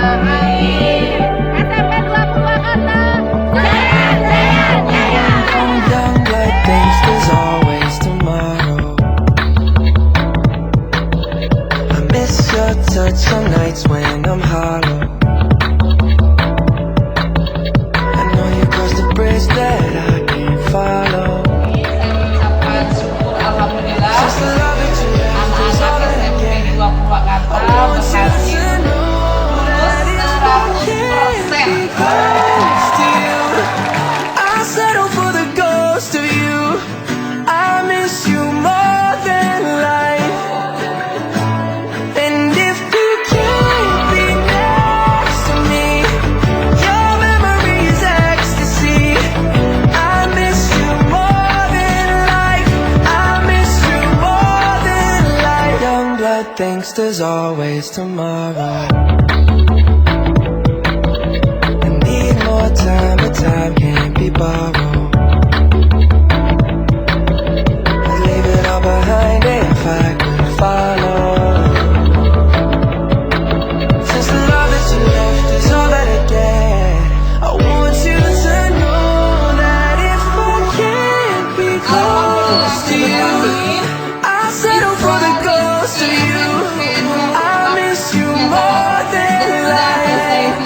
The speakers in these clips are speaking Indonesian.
Amin. SMP 22 kata. Jaya, jaya, jaya. Young blood thinks there's always tomorrow. I miss your touch on nights when I'm hollow. I know you crossed the bridge that I can't follow. Saya ucapkan syukur alhamdulillah Just the love that you left is all anak-anak that I SMP get. 22 kata I want you berhasil to know that if I can't be close to you, I'll settle for the ghost of you. I miss you more than life. And if you can't be next to me, your memory is ecstasy. I miss you more than life. I miss you more than life. Young blood thinks there's always tomorrow. I need more time, but time can't be borrowed. I'd leave it all behind if I could follow. Since the love that you left is all that I get, I want you to know that if I can't be close to you, I'll settle for the ghost of you. I miss you more than life.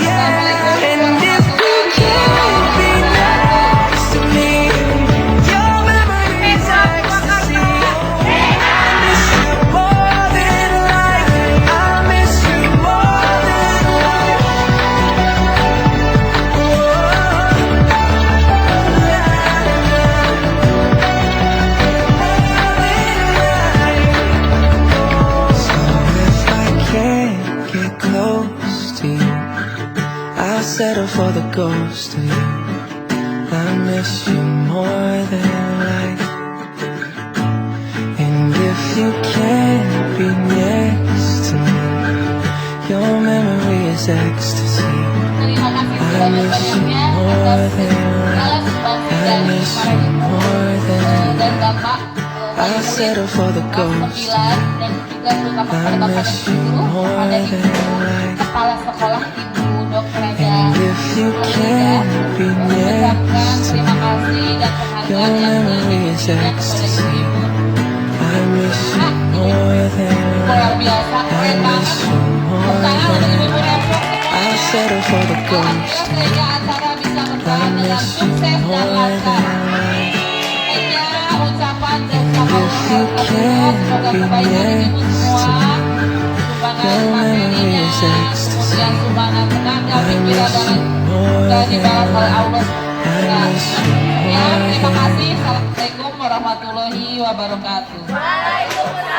Yeah, and if you can't be next to me, your memory is ecstasy. I miss you more than life. I miss you more than life. So if I can't get close to you, I'll settle for the ghost of you. I miss you more than life. And if you can't be next to me, your memory is ecstasy. Terima kasih I miss you more than life. I miss you more than dan life. Bapak I'll settle for the ghost. dan juga terutama I kepada Bapak dan miss you Ibu more kepada Ibu than life. Kepala Sekolah Ibu Dr. Aja And if you can't be mengucapkan next to terima me, kasih dan your penghargaan yang memory is setinggi-tingginya kepada ecstasy. Ibu. I miss you more than Luar life. biasa, I keren miss banget. you more Tepuk tangan than untuk Ibu life. Repot. I'll settle for the ghost. Alhamdulillah acara bisa I berjalan dengan miss you sukses dan more lancar. than life. Hanya ucapan dan And sama if you Allah can't semoga be kebaikan dari Ibu next semua. to me, Sumbangan your memory materinya, is ecstasy. kemudian sumbangan tenaga, I pikiran miss dan you more dan than dibalas oleh life. Allah. I miss you Ya, more terima than kasih. Assalamualaikum warahmatullahi wabarakatuh. Waalaikumsalam.